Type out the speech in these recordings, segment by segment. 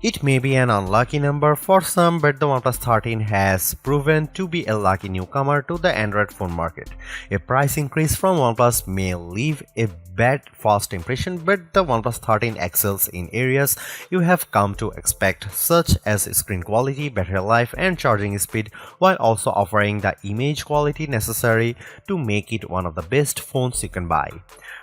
It may be an unlucky number for some, but the OnePlus 13 has proven to be a lucky newcomer to the Android phone market. A price increase from OnePlus may leave a bad first impression, but the OnePlus 13 excels in areas you have come to expect, such as screen quality, battery life, and charging speed, while also offering the image quality necessary to make it one of the best phones you can buy.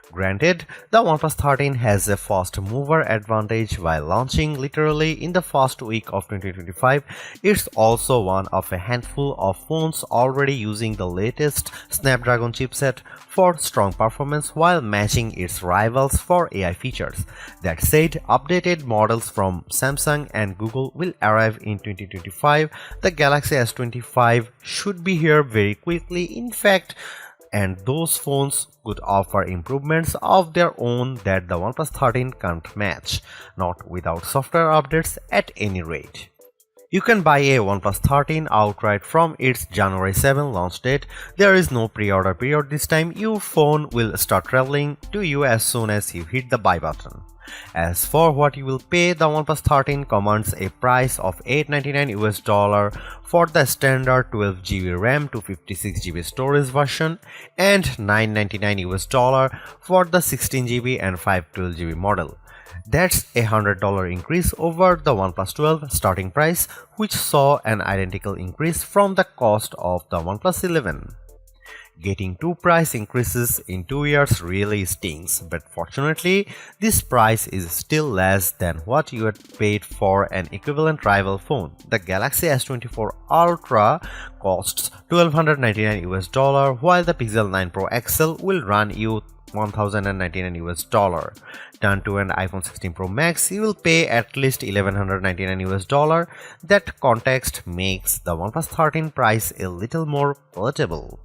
Granted, the OnePlus 13 has a fast mover advantage while launching literally in the first week of 2025. It's also one of a handful of phones already using the latest Snapdragon chipset for strong performance while matching its rivals for AI features. That said, updated models from Samsung and Google will arrive in 2025. The Galaxy S25 should be here very quickly. In fact, and those phones could offer improvements of their own that the OnePlus 13 can't match, not without software updates at any rate. You can buy a OnePlus 13 outright from its January 7 launch date. There is no pre-order period this time. Your phone will start traveling to you as soon as you hit the buy button. As for what you will pay, the OnePlus 13 commands a price of $899 for the standard 12GB RAM to 56GB storage version and $999 for the 16GB and 512GB model. That's a $100 increase over the OnePlus 12 starting price, which saw an identical increase from the cost of the OnePlus 11. Getting two price increases in 2 years really stings, but fortunately, this price is still less than what you had paid for an equivalent rival phone. The Galaxy S24 Ultra costs $1,299, while the Pixel 9 Pro XL will run you $1,099. Turn to an iPhone 16 Pro Max, you will pay at least $1,199. That context makes the OnePlus 13 price a little more palatable.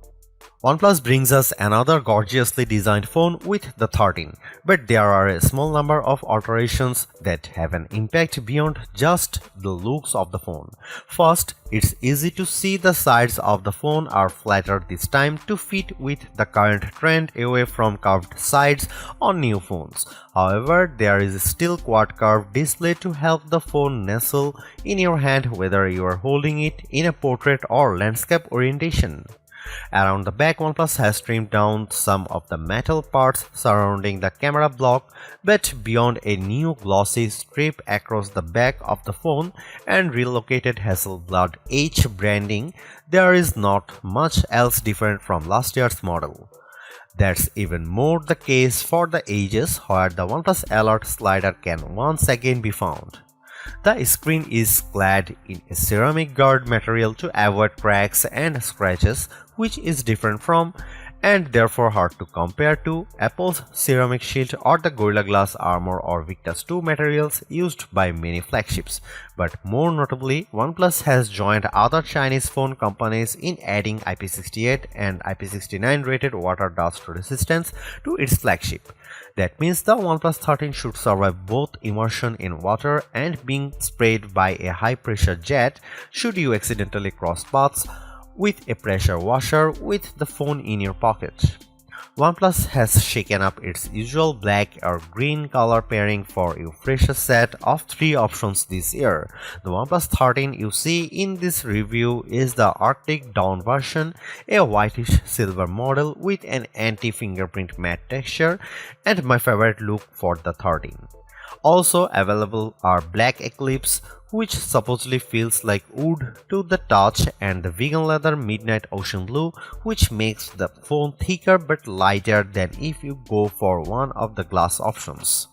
OnePlus brings us another gorgeously designed phone with the 13, but there are a small number of alterations that have an impact beyond just the looks of the phone. First, it's easy to see the sides of the phone are flatter this time to fit with the current trend away from curved sides on new phones. However, there is still quad curved display to help the phone nestle in your hand whether you are holding it in a portrait or landscape orientation. Around the back, OnePlus has trimmed down some of the metal parts surrounding the camera block, but beyond a new glossy strip across the back of the phone and relocated Hasselblad H branding, there is not much else different from last year's model. That's even more the case for the edges, where the OnePlus Alert slider can once again be found. The screen is clad in a ceramic guard material to avoid cracks and scratches, which is different from and therefore hard to compare to Apple's ceramic shield or the Gorilla Glass Armor or Victus 2 materials used by many flagships. But more notably, OnePlus has joined other Chinese phone companies in adding IP68 and IP69 rated water dust resistance to its flagship. That means the OnePlus 13 should survive both immersion in water and being sprayed by a high-pressure jet should you accidentally cross paths with a pressure washer with the phone in your pocket. OnePlus has shaken up its usual black or green color pairing for a fresher set of 3 options this year. The OnePlus 13 you see in this review is the Arctic Dawn version, a whitish silver model with an anti-fingerprint matte texture, and my favorite look for the 13. Also available are Black Eclipse, which supposedly feels like wood to the touch, and the vegan leather Midnight Ocean Blue, which makes the phone thicker but lighter than if you go for one of the glass options.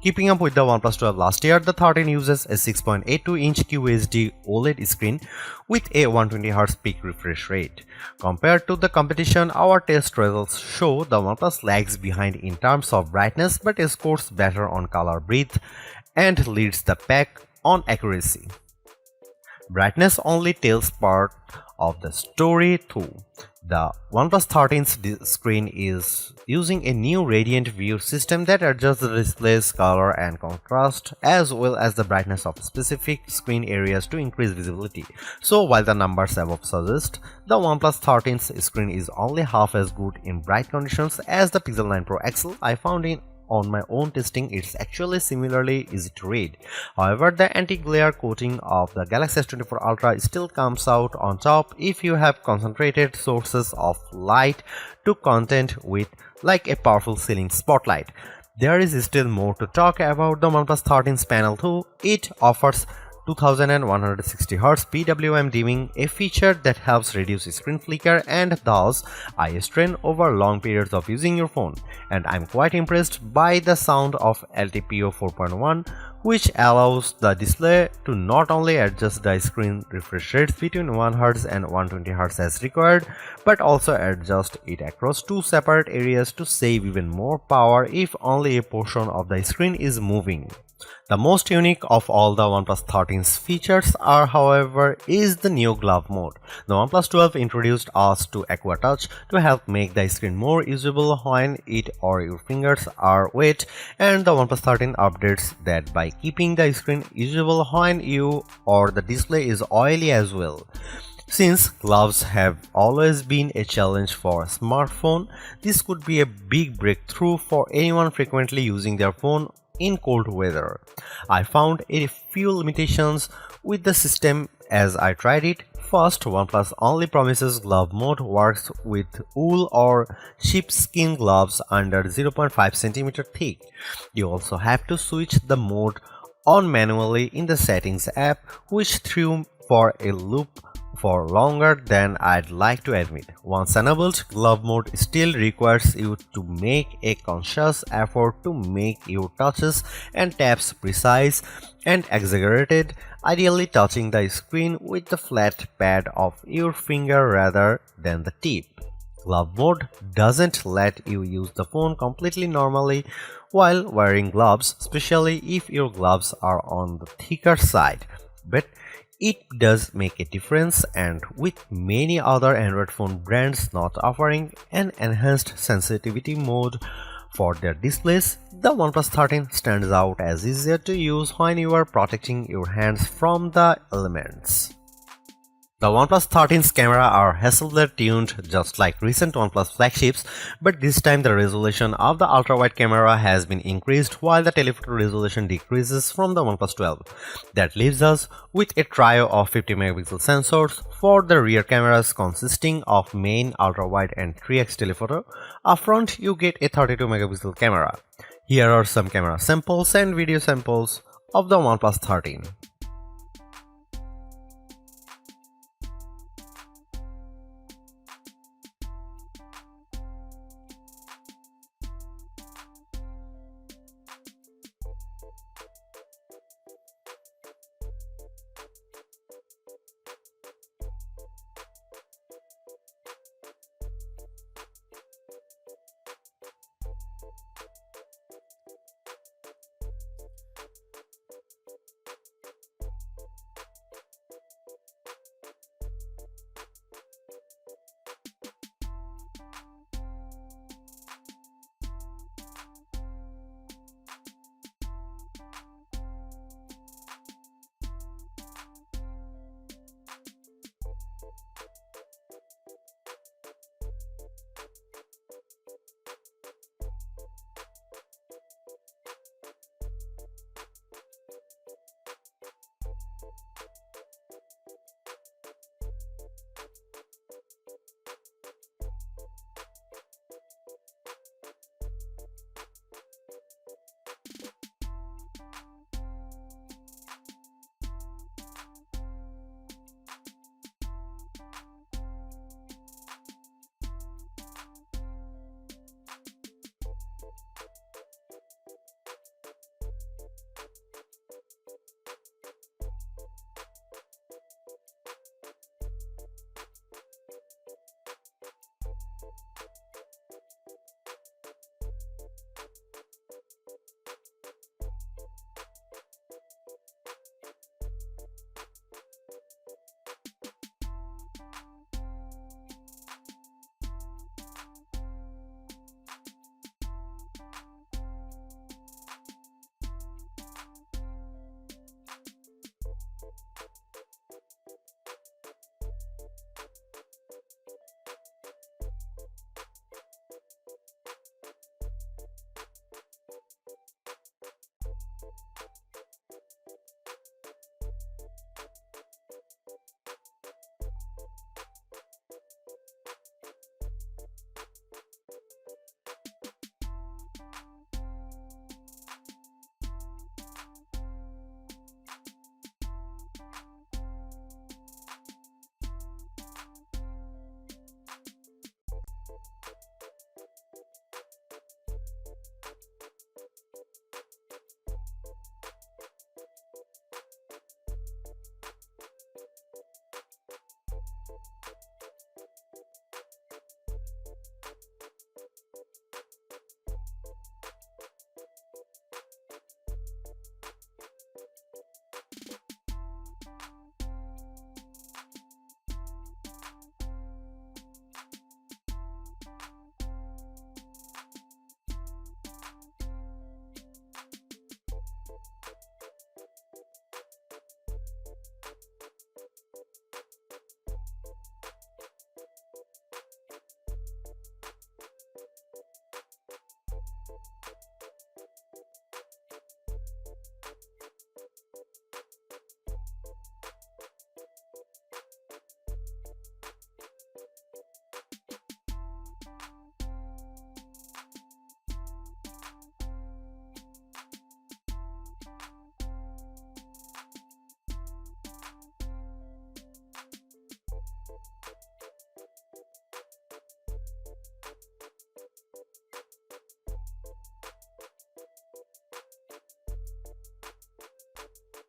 Keeping up with the OnePlus 12 last year, the 13 uses a 6.82-inch QHD OLED screen with a 120Hz peak refresh rate. Compared to the competition, our test results show the OnePlus lags behind in terms of brightness but scores better on color breadth and leads the pack on accuracy. Brightness only tells part of the story too. The OnePlus 13's screen is using a new Radiant View system that adjusts the display's color and contrast as well as the brightness of specific screen areas to increase visibility. So while the numbers above suggest, the OnePlus 13's screen is only half as good in bright conditions as the Pixel 9 Pro XL, I found on my own testing, it's actually similarly easy to read. However, the anti-glare coating of the Galaxy S24 Ultra still comes out on top if you have concentrated sources of light to content with like a powerful ceiling spotlight. There is still more to talk about the OnePlus 13's panel too. It offers 2160Hz PWM dimming, a feature that helps reduce screen flicker and thus eye strain over long periods of using your phone. And I'm quite impressed by the sound of LTPO 4.1, which allows the display to not only adjust the screen refresh rates between 1Hz and 120Hz as required, but also adjust it across two separate areas to save even more power if only a portion of the screen is moving. The most unique of all the OnePlus 13's features are, however, is the new glove mode. The OnePlus 12 introduced us to Aqua Touch to help make the screen more usable when it or your fingers are wet, and the OnePlus 13 updates that by keeping the screen usable when you or the display is oily as well. Since gloves have always been a challenge for a smartphone, this could be a big breakthrough for anyone frequently using their phone in cold weather. I found a few limitations with the system as I tried it. First, OnePlus only promises glove mode works with wool or sheepskin gloves under 0.5 cm thick. You also have to switch the mode on manually in the settings app, which threw for a loop for longer than I'd like to admit. Once enabled, glove mode still requires you to make a conscious effort to make your touches and taps precise and exaggerated, ideally touching the screen with the flat pad of your finger rather than the tip. Glove mode doesn't let you use the phone completely normally while wearing gloves, especially if your gloves are on the thicker side. But it does make a difference, and with many other Android phone brands not offering an enhanced sensitivity mode for their displays, the OnePlus 13 stands out as easier to use when you are protecting your hands from the elements. The OnePlus 13's camera are Hasselblad tuned just like recent OnePlus flagships, but this time the resolution of the ultra-wide camera has been increased while the telephoto resolution decreases from the OnePlus 12. That leaves us with a trio of 50 megapixel sensors for the rear cameras consisting of main, ultra-wide and 3x telephoto. Up front you get a 32 megapixel camera. Here are some camera samples and video samples of the OnePlus 13.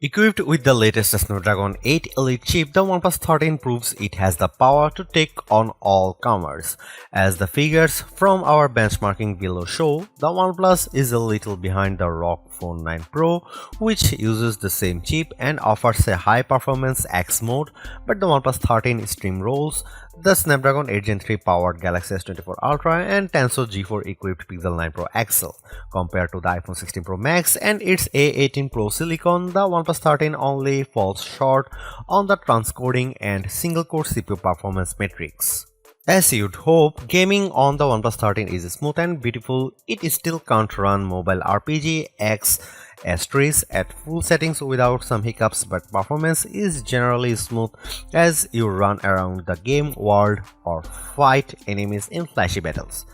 Equipped with the latest Snapdragon 8 Elite chip, the OnePlus 13 proves it has the power to take on all comers. As the figures from our benchmarking below show, the OnePlus is a little behind the ROG Phone 9 Pro, which uses the same chip and offers a high-performance X mode, but the OnePlus 13 steamrolls the Snapdragon 8 Gen 3 powered Galaxy S24 Ultra and Tensor G4 equipped Pixel 9 Pro XL. Compared to the iPhone 16 Pro Max and its A18 Pro Silicon, the OnePlus 13 only falls short on the transcoding and single-core CPU performance metrics. As you'd hope, gaming on the OnePlus 13 is smooth and beautiful. It still can't run mobile RPG X Asterisk at full settings without some hiccups, but performance is generally smooth as you run around the game world or fight enemies in flashy battles.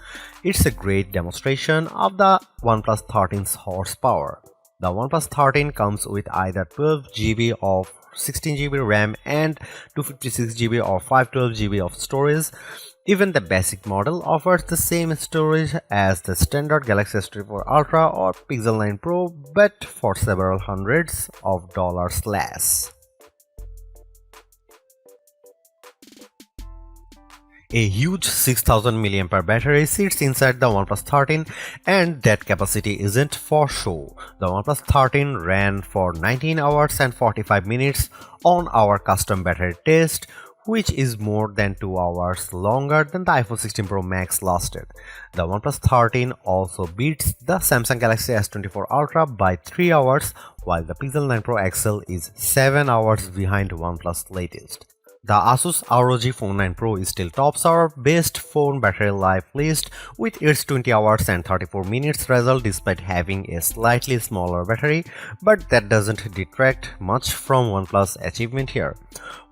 It's a great demonstration of the OnePlus 13's horsepower. The OnePlus 13 comes with either 12GB of 16GB RAM and 256GB or 512GB of storage. Even the basic model offers the same storage as the standard Galaxy S24 Ultra or Pixel 9 Pro, but for several hundreds of dollars less. A huge 6000 mAh battery sits inside the OnePlus 13, and that capacity isn't for show. The OnePlus 13 ran for 19 hours and 45 minutes on our custom battery test, which is more than 2 hours longer than the iPhone 16 Pro Max lasted. The OnePlus 13 also beats the Samsung Galaxy S24 Ultra by 3 hours, while the Pixel 9 Pro XL is 7 hours behind OnePlus latest. The Asus ROG Phone 9 Pro still tops our best phone battery life list with its 20 hours and 34 minutes result despite having a slightly smaller battery, but that doesn't detract much from OnePlus' achievement here.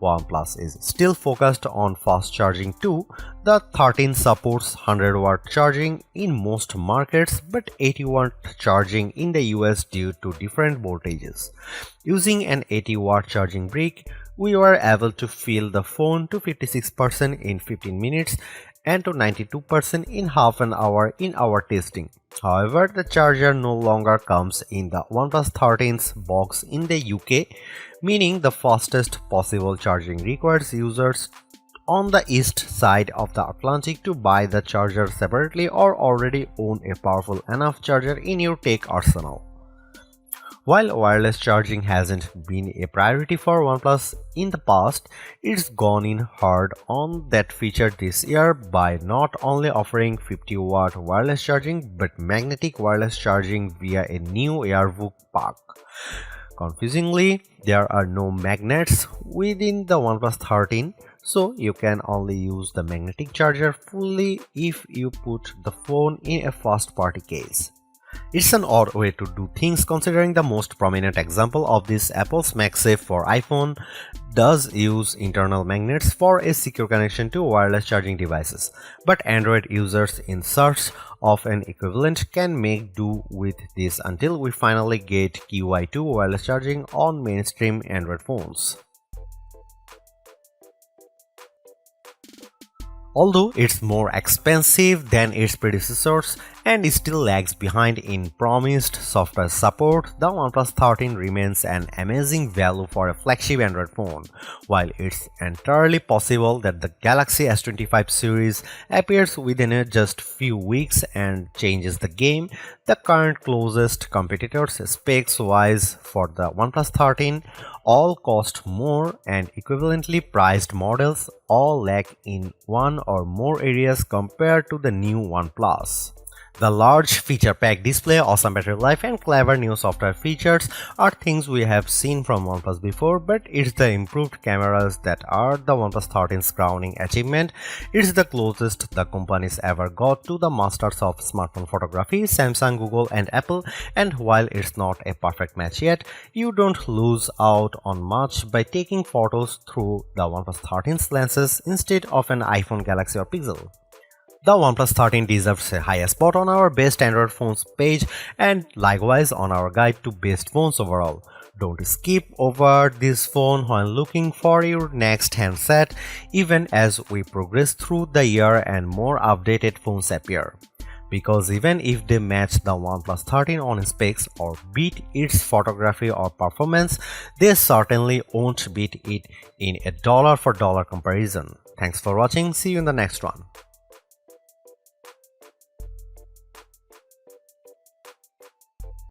OnePlus is still focused on fast charging too. The 13 supports 100-watt charging in most markets but 80-watt charging in the US due to different voltages. Using an 80-watt charging brick, we were able to fill the phone to 56% in 15 minutes and to 92% in half an hour in our testing. However, the charger no longer comes in the OnePlus 13's box in the UK, meaning the fastest possible charging requires users on the east side of the Atlantic to buy the charger separately or already own a powerful enough charger in your tech arsenal. While wireless charging hasn't been a priority for OnePlus in the past, it's gone in hard on that feature this year by not only offering 50-watt wireless charging but magnetic wireless charging via a new AirVook pack. Confusingly, there are no magnets within the OnePlus 13, so you can only use the magnetic charger fully if you put the phone in a first-party case. It's an odd way to do things considering the most prominent example of this, Apple's MagSafe for iPhone, does use internal magnets for a secure connection to wireless charging devices, but Android users in search of an equivalent can make do with this until we finally get QI2 wireless charging on mainstream Android phones. Although it's more expensive than its predecessors and still lags behind in promised software support, the OnePlus 13 remains an amazing value for a flagship Android phone. While it's entirely possible that the Galaxy S25 series appears within just few weeks and changes the game, the current closest competitors specs-wise for the OnePlus 13 all cost more, and equivalently priced models all lack in one or more areas compared to the new OnePlus. The large feature-packed display, awesome battery life, and clever new software features are things we have seen from OnePlus before, but it's the improved cameras that are the OnePlus 13's crowning achievement. It's the closest the company's ever got to the masters of smartphone photography, Samsung, Google, and Apple, and while it's not a perfect match yet, you don't lose out on much by taking photos through the OnePlus 13's lenses instead of an iPhone, Galaxy, or Pixel. The OnePlus 13 deserves a high spot on our best Android phones page and likewise on our guide to best phones overall. Don't skip over this phone when looking for your next handset, even as we progress through the year and more updated phones appear. because even if they match the OnePlus 13 on specs or beat its photography or performance, they certainly won't beat it in a dollar for dollar comparison. Thanks for watching. See you in the next one.